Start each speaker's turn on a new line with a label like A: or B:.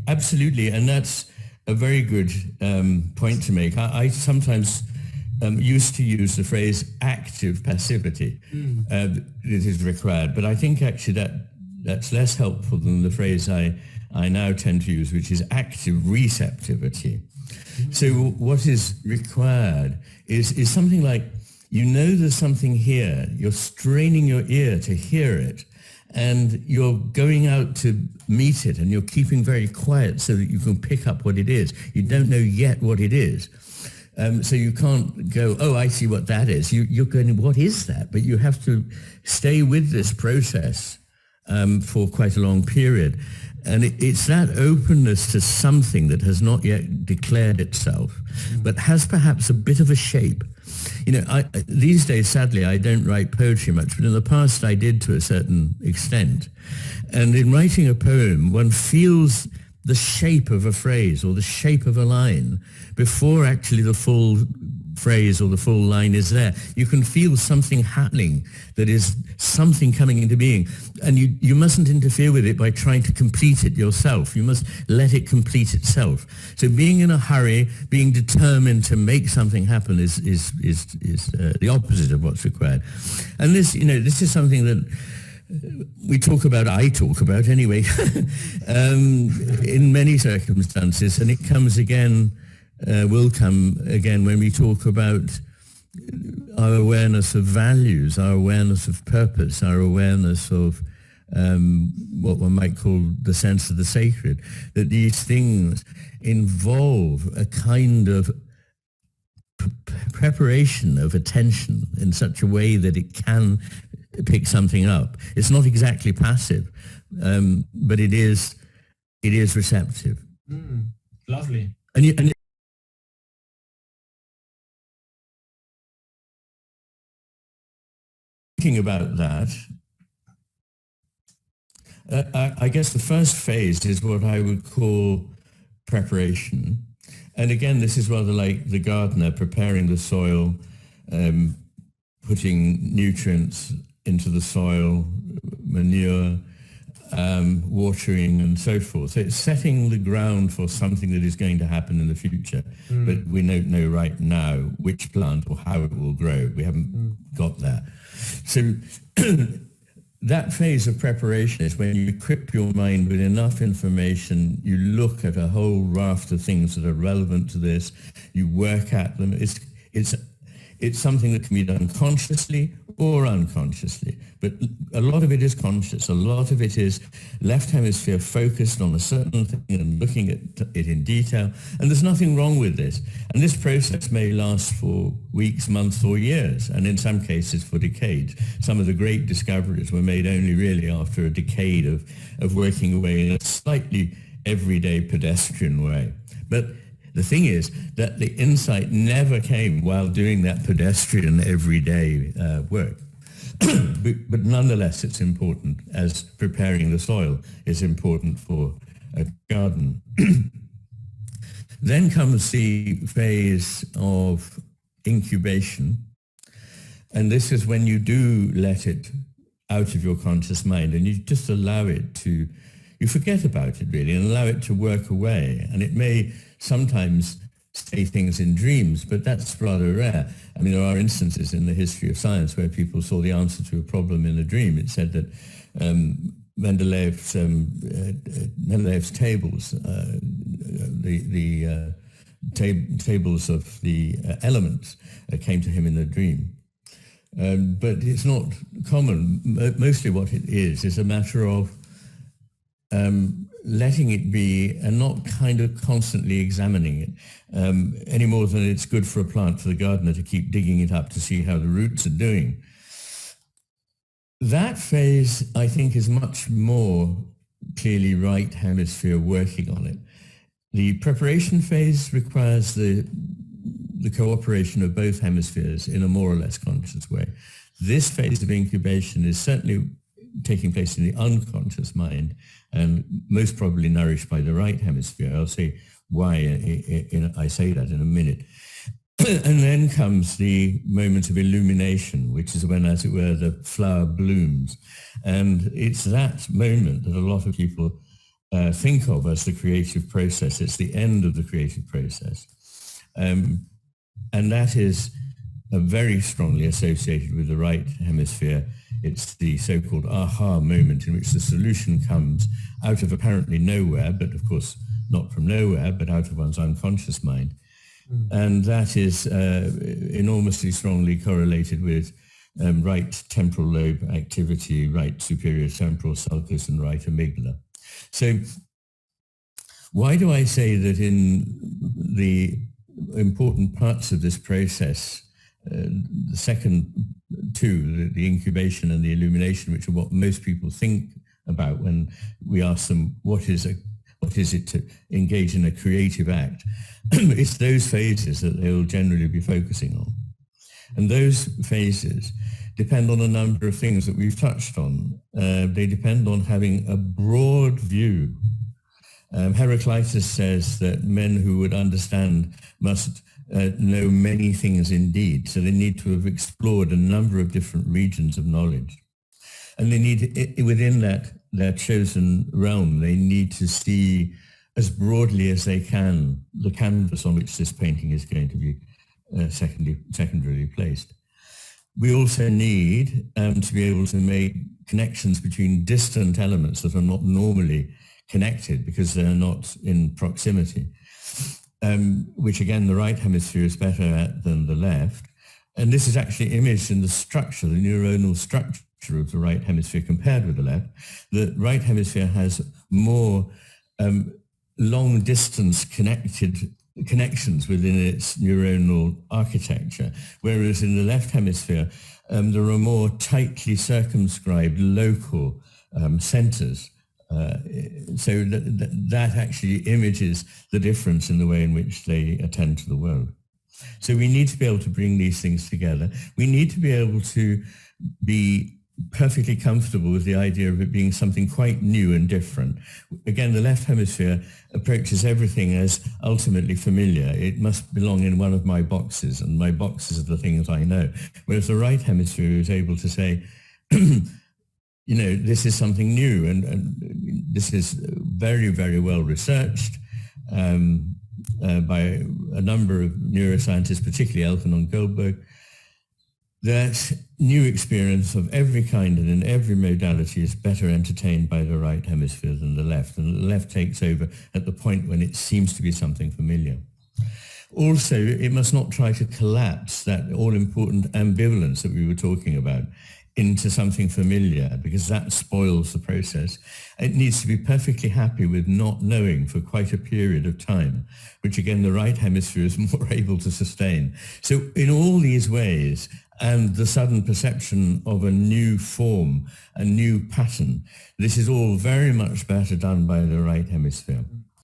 A: Absolutely, and that's a very good point to make. I sometimes used to use the phrase active passivity that is required, but I think actually that's less helpful than the phrase I now tend to use, which is active receptivity. So what is required is something like, you know there's something here, you're straining your ear to hear it, and you're going out to meet it, and you're keeping very quiet so that you can pick up what it is. You don't know yet what it is. So you can't go, oh, I see what that is. You're going, what is that? But you have to stay with this process for quite a long period. And it's that openness to something that has not yet declared itself, but has perhaps a bit of a shape. You know, these days, sadly, I don't write poetry much, but in the past I did to a certain extent. And in writing a poem, one feels the shape of a phrase or the shape of a line before actually the full phrase or the full line is there. You can feel something happening, that is something coming into being, and you mustn't interfere with it by trying to complete it yourself. You must let it complete itself. So being in a hurry, being determined to make something happen is the opposite of what's required. And this is something that I talk about anyway, in many circumstances, and it comes again, will come again when we talk about our awareness of values, our awareness of purpose, our awareness of what one might call the sense of the sacred, that these things involve a kind of preparation of attention in such a way that it can pick something up. It's not exactly passive, but it is receptive.
B: Lovely.
A: And thinking about that, I guess the first phase is what I would call preparation. And again, this is rather like the gardener preparing the soil, putting nutrients into the soil, manure, watering and so forth. So it's setting the ground for something that is going to happen in the future. But we don't know right now which plant or how it will grow. We haven't got that. So that phase of preparation is when you equip your mind with enough information, you look at a whole raft of things that are relevant to this, you work at them. It's something that can be done consciously or unconsciously, but a lot of it is conscious. A lot of it is left hemisphere focused on a certain thing and looking at it in detail, and there's nothing wrong with this. And this process may last for weeks, months, or years, and in some cases for decades. Some of the great discoveries were made only really after a decade of working away in a slightly everyday pedestrian way. But the thing is that the insight never came while doing that pedestrian everyday work. but nonetheless, it's important, as preparing the soil is important for a garden. Then comes the phase of incubation. And this is when you do let it out of your conscious mind and you just allow it to, you forget about it really and allow it to work away. And it may sometimes say things in dreams, but that's rather rare. I mean, there are instances in the history of science where people saw the answer to a problem in a dream. It said that Mendeleev's tables, tables of the elements, came to him in a dream. But it's not common. Mostly what it is a matter of letting it be and not kind of constantly examining it, any more than it's good for a plant, for the gardener to keep digging it up to see how the roots are doing. That phase, I think, is much more clearly right hemisphere working on it. The preparation phase requires the cooperation of both hemispheres in a more or less conscious way. This phase of incubation is certainly taking place in the unconscious mind and most probably nourished by the right hemisphere. I'll say why I say that in a minute. And then comes the moment of illumination, which is when, as it were, the flower blooms. And it's that moment that a lot of people think of as the creative process. It's the end of the creative process. And that is very strongly associated with the right hemisphere. It's the so-called aha moment in which the solution comes out of apparently nowhere, but of course not from nowhere, but out of one's unconscious mind. And that is enormously strongly correlated with right temporal lobe activity, right superior temporal sulcus, and right amygdala. So why do I say that in the important parts of this process, the second two, the incubation and the illumination, which are what most people think about when we ask them what is it to engage in a creative act, it's those phases that they will generally be focusing on. And those phases depend on a number of things that we've touched on. They depend on having a broad view. Heraclitus says that men who would understand must know many things indeed. So they need to have explored a number of different regions of knowledge. And they need, within that, their chosen realm, they need to see as broadly as they can the canvas on which this painting is going to be secondarily placed. We also need to be able to make connections between distant elements that are not normally connected because they're not in proximity, which again the right hemisphere is better at than the left. And this is actually imaged in the structure, the neuronal structure of the right hemisphere compared with the left. The right hemisphere has more long distance connections within its neuronal architecture, whereas in the left hemisphere there are more tightly circumscribed local centers. So that actually images the difference in the way in which they attend to the world. So we need to be able to bring these things together. We need to be able to be perfectly comfortable with the idea of it being something quite new and different. Again, the left hemisphere approaches everything as ultimately familiar. It must belong in one of my boxes, and my boxes are the things I know. Whereas the right hemisphere is able to say, you know, this is something new, and this is very, very well researched by a number of neuroscientists, particularly Elkin and Goldberg. That new experience of every kind and in every modality is better entertained by the right hemisphere than the left, and the left takes over at the point when it seems to be something familiar. Also, it must not try to collapse that all-important ambivalence that we were talking about into something familiar, because that spoils the process. It needs to be perfectly happy with not knowing for quite a period of time, which again the right hemisphere is more able to sustain. So in all these ways, and the sudden perception of a new form, a new pattern, this is all very much better done by the right hemisphere.